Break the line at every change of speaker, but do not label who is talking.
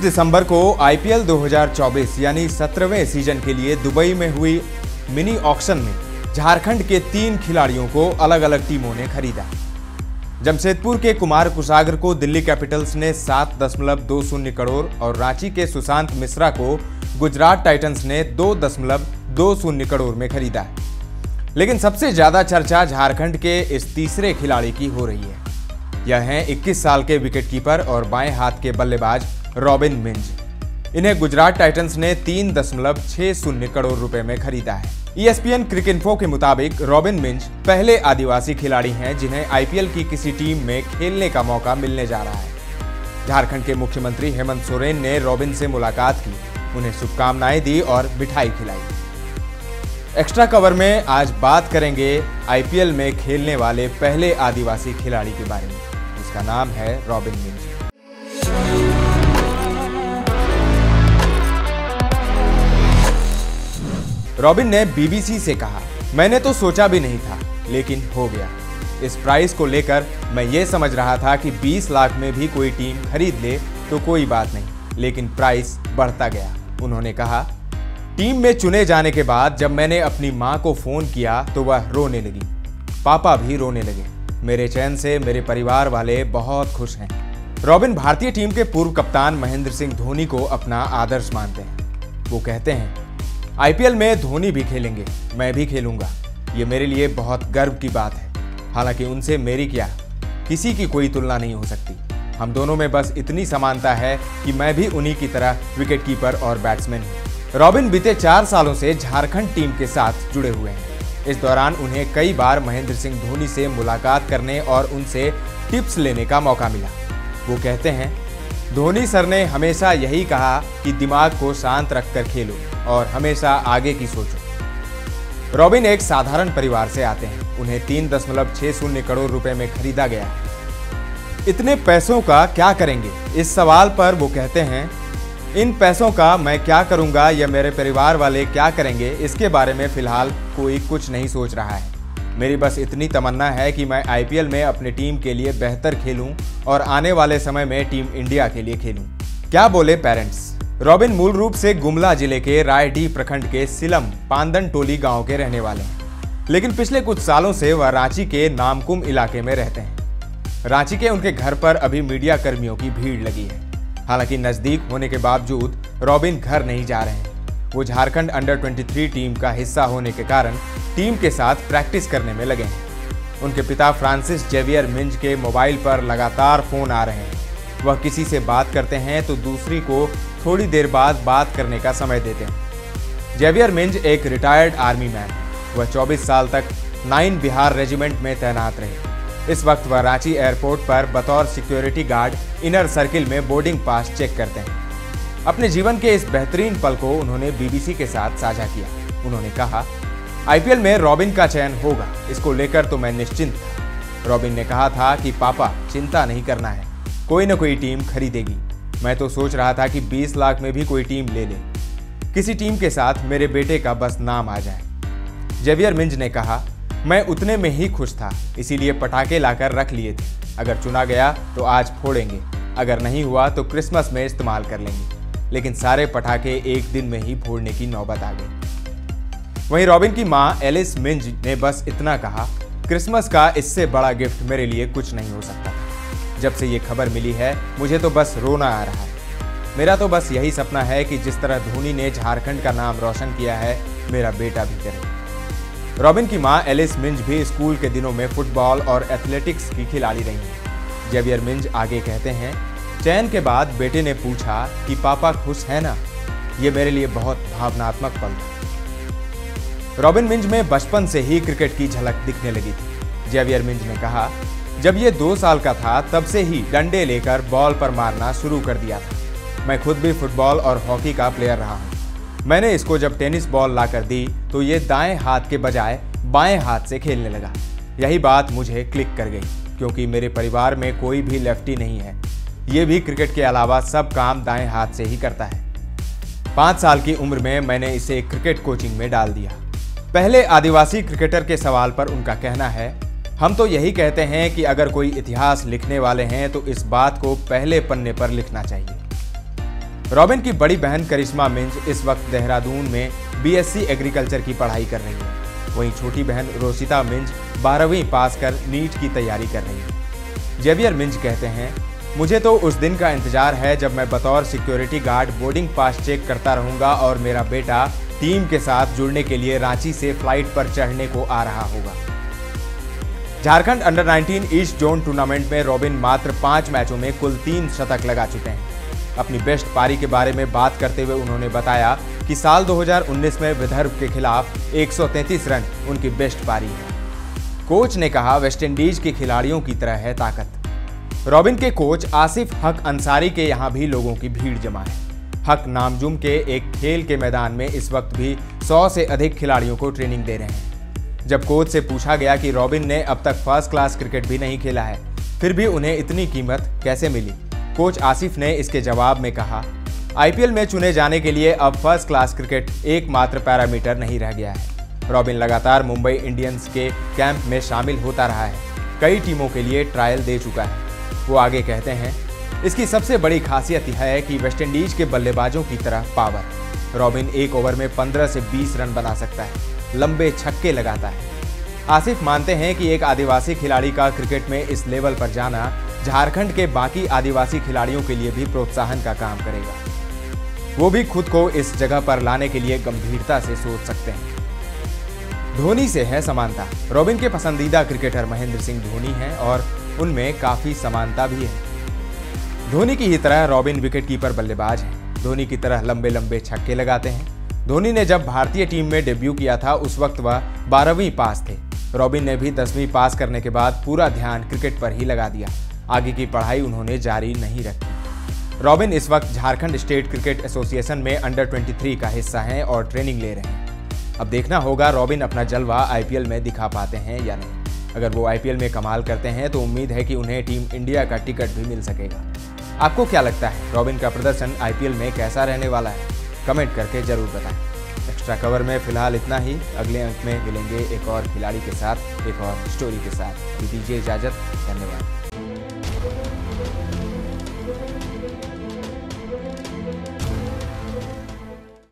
दिसंबर को आईपीएल 2024 यानी 17वें सीजन के लिए दुबई में हुई मिनी ऑक्शन में झारखंड के 3 खिलाड़ियों को अलग अलग टीमों ने खरीदा। जमशेदपुर के कुमार कुसागर को दिल्ली कैपिटल्स ने 7.20 करोड़ और रांची के सुशांत मिश्रा को गुजरात टाइटंस ने 2.20 करोड़ में खरीदा है। लेकिन सबसे ज्यादा चर्चा झारखंड के इस तीसरे खिलाड़ी की हो रही है। यह हैं 21 साल के विकेटकीपर और बाएं हाथ के बल्लेबाज रॉबिन मिंज। इन्हें गुजरात टाइटंस ने 3.60 करोड़ रुपए में खरीदा है। ESPN क्रिकइन्फो के मुताबिक रॉबिन मिंज पहले आदिवासी खिलाड़ी हैं जिन्हें आईपीएल की किसी टीम में खेलने का मौका मिलने जा रहा है। झारखंड के मुख्यमंत्री हेमंत सोरेन ने रॉबिन से मुलाकात की, उन्हें शुभकामनाएं दी और मिठाई खिलाई। एक्स्ट्रा कवर में आज बात करेंगे आईपीएल में खेलने वाले पहले आदिवासी खिलाड़ी के बारे में, जिसका नाम है रॉबिन मिंज। रॉबिन ने बीबीसी से कहा, मैंने तो सोचा भी नहीं था, लेकिन हो गया। इस प्राइस को लेकर मैं ये समझ रहा था कि 20 लाख में भी कोई टीम खरीद ले तो कोई बात नहीं, लेकिन प्राइस बढ़ता गया। उन्होंने कहा, टीम में चुने जाने के बाद जब मैंने अपनी मां को फोन किया तो वह रोने लगी, पापा भी रोने लगे। मेरे चयन से मेरे परिवार वाले बहुत खुश हैं। रॉबिन भारतीय टीम के पूर्व कप्तान महेंद्र सिंह धोनी को अपना आदर्श मानते हैं। वो कहते हैं, आईपीएल में धोनी भी खेलेंगे, मैं भी खेलूंगा, ये मेरे लिए बहुत गर्व की बात है। हालांकि उनसे मेरी क्या, किसी की कोई तुलना नहीं हो सकती। हम दोनों में बस इतनी समानता है कि मैं भी उन्हीं की तरह विकेटकीपर और बैट्समैन हूं। रॉबिन बीते 4 सालों से झारखंड टीम के साथ जुड़े हुए हैं। इस दौरान उन्हें कई बार महेंद्र सिंह धोनी से मुलाकात करने और उनसे टिप्स लेने का मौका मिला। वो कहते हैं, धोनी सर ने हमेशा यही कहा कि दिमाग को शांत रखकर खेलो और हमेशा आगे की सोचो। रॉबिन एक साधारण परिवार से आते हैं। उन्हें 3.60 करोड़ रुपए में खरीदा गया है। इतने पैसों का क्या करेंगे? इस सवाल पर वो कहते हैं, इन पैसों का मैं क्या करूंगा या मेरे परिवार वाले क्या करेंगे, इसके बारे में फिलहाल कोई कुछ नहीं सोच रहा है। मेरी बस इतनी तमन्ना है कि मैं आईपीएल में अपनी टीम के लिए बेहतर खेलूं और आने वाले समय में टीम इंडिया के लिए खेलूं। क्या बोले पेरेंट्स? रॉबिन मूल रूप से गुमला जिले के रायडीह प्रखंड के सिलम पांदन टोली गांव के रहने वाले हैं, लेकिन पिछले कुछ सालों से वह रांची के नामकुम इलाके में रहते हैं। रांची के उनके घर पर अभी मीडिया कर्मियों की भीड़ लगी है। हालांकि नजदीक होने के बावजूद रॉबिन घर नहीं जा रहे हैं। वो झारखंड अंडर 23 टीम का हिस्सा होने के कारण टीम के साथ प्रैक्टिस करने में लगे हैं। उनके पिता फ्रांसिस जेवियर मिंज के मोबाइल पर लगातार फोन आ रहे हैं। वह किसी से बात करते हैं तो दूसरी को थोड़ी देर बाद बात करने का समय देते हैं। जेवियर मिंज एक रिटायर्ड आर्मी मैन है। वह 24 साल तक 9 बिहार रेजिमेंट में तैनात रहे। इस वक्त वह रांची एयरपोर्ट पर बतौर सिक्योरिटी गार्ड इनर सर्किल में बोर्डिंग पास चेक करते हैं। अपने जीवन के इस बेहतरीन पल को उन्होंने बीबीसी के साथ साझा किया। उन्होंने कहा, आईपीएल में रॉबिन का चयन होगा, इसको लेकर तो मैं निश्चिंत था। रॉबिन ने कहा था कि पापा चिंता नहीं करना है, कोई ना कोई टीम खरीदेगी। मैं तो सोच रहा था कि 20 लाख में भी कोई टीम ले ले, किसी टीम के साथ मेरे बेटे का बस नाम आ जाए। जेवियर मिंज ने कहा, मैं उतने में ही खुश था, इसीलिए पटाखे लाकर रख लिए थे। अगर चुना गया तो आज फोड़ेंगे, अगर नहीं हुआ तो क्रिसमस में इस्तेमाल कर लेंगे। लेकिन सारे पटाखे एक दिन में ही फोड़ने की नौबत आ गई। वहीं रॉबिन की मां एलिस मिंज ने बस इतना कहा, क्रिसमस का इससे बड़ा गिफ्ट मेरे लिए कुछ नहीं हो सकता। जब से ये खबर मिली है मुझे तो बस रोना आ रहा है। मेरा तो बस यही सपना है कि जिस तरह धोनी ने झारखंड का नाम रोशन किया है, मेरा बेटा भी करे। रॉबिन की मां एलिस मिंज भी स्कूल के दिनों में फुटबॉल और एथलेटिक्स की खिलाड़ी रही हैं। जेवियर मिंज आगे कहते हैं, चयन के बाद बेटे ने पूछा कि पापा खुश है ना? ये मेरे लिए बहुत भावनात्मक पल था। रॉबिन मिंज में बचपन से ही क्रिकेट की झलक दिखने लगी थी। जेवियर मिंज ने कहा, जब ये 2 साल का था तब से ही डंडे लेकर बॉल पर मारना शुरू कर दिया था। मैं खुद भी फुटबॉल और हॉकी का प्लेयर रहा हूँ। मैंने इसको जब टेनिस बॉल लाकर दी तो ये दाएं हाथ के बजाय बाएं हाथ से खेलने लगा। यही बात मुझे क्लिक कर गई, क्योंकि मेरे परिवार में कोई भी लेफ्टी नहीं है। ये भी क्रिकेट के अलावा सब काम दाएं हाथ से ही करता है। 5 साल की उम्र में मैंने इसे क्रिकेट कोचिंग में डाल दिया। पहले आदिवासी क्रिकेटर के सवाल पर उनका कहना है, हम तो यही कहते हैं कि अगर कोई इतिहास लिखने वाले हैं तो इस बात को पहले पन्ने पर लिखना चाहिए। रॉबिन की बड़ी बहन करिश्मा मिंज इस वक्त देहरादून में बीएससी एग्रीकल्चर की पढ़ाई कर रही है। वहीं छोटी बहन रोशिता मिंज 12वीं पास कर नीट की तैयारी कर रही है। जेवियर मिंज कहते हैं, मुझे तो उस दिन का इंतजार है जब मैं बतौर security guard boarding pass check करता रहूंगा और मेरा बेटा टीम के साथ जुड़ने के लिए रांची से फ्लाइट पर चढ़ने को आ रहा होगा। Jharkhand under 19 east zone tournament में रॉबिन मात्र 5 मैचों में कुल 3 शतक लगा चुके हैं। अपनी बेस्ट पारी के बारे में बात करते हुए उन्होंने बताया कि साल 2019 में विदर्भ के खिलाफ 133 रन उनकी बेस्ट पारी है। कोच ने कहा, वेस्टइंडीज के खिलाड़ियों की तरह है ताकत। रॉबिन के कोच आसिफ हक अंसारी के यहाँ भी लोगों की भीड़ जमा है। हक नामजुम के एक खेल के मैदान में इस वक्त भी 100 से अधिक खिलाड़ियों को ट्रेनिंग दे रहे हैं। जब कोच से पूछा गया कि रॉबिन ने अब तक फर्स्ट क्लास क्रिकेट भी नहीं खेला है, फिर भी उन्हें इतनी कीमत कैसे मिली, कोच आसिफ ने इसके जवाब में कहा, आईपीएल में चुने जाने के लिए अब फर्स्ट क्लास क्रिकेट एकमात्र पैरामीटर नहीं रह गया है। रॉबिन लगातार मुंबई इंडियंस के कैंप में शामिल होता रहा है, कई टीमों के लिए ट्रायल दे चुका है। वो आगे कहते हैं, इसकी सबसे बड़ी खासियत यह है कि वेस्टइंडीज के बल्लेबाजों की तरह पावर। रॉबिन एक ओवर में 15 से 20 रन बना सकता है, लंबे छक्के लगाता है। आसिफ मानते हैं कि एक आदिवासी खिलाड़ी का क्रिकेट में इस लेवल पर जाना झारखंड के बाकी आदिवासी खिलाड़ियों के लिए भी प्रोत्साहन का काम करेगा। वो भी खुद को इस जगह पर लाने के लिए गंभीरता से सोच सकते हैं। धोनी से है समानता। रॉबिन के पसंदीदा क्रिकेटर महेंद्र सिंह धोनी हैं और उनमें काफी समानता भी है। धोनी की ही तरह रॉबिन विकेटकीपर बल्लेबाज हैं। धोनी की तरह लंबे लंबे छक्के लगाते हैं। धोनी ने जब भारतीय टीम में डेब्यू किया था उस वक्त वह 12वीं पास थे। रॉबिन ने भी 10वीं पास करने के बाद पूरा ध्यान क्रिकेट पर ही लगा दिया। आगे की पढ़ाई उन्होंने जारी नहीं रखी। रॉबिन इस वक्त झारखंड स्टेट क्रिकेट एसोसिएशन में अंडर 23 का हिस्सा हैं और ट्रेनिंग ले रहे हैं। अब देखना होगा रॉबिन अपना जलवा आईपीएल में दिखा पाते हैं या नहीं। अगर वो आईपीएल में कमाल करते हैं तो उम्मीद है कि उन्हें टीम इंडिया का टिकट भी मिल सकेगा। आपको क्या लगता है, रॉबिन का प्रदर्शन आईपीएल में कैसा रहने वाला है? कमेंट करके जरूर बताएं। एक्स्ट्रा कवर में फिलहाल इतना ही। अगले अंक में मिलेंगे एक और खिलाड़ी के साथ, एक और स्टोरी के साथ। दीजिए इजाजत। धन्यवाद।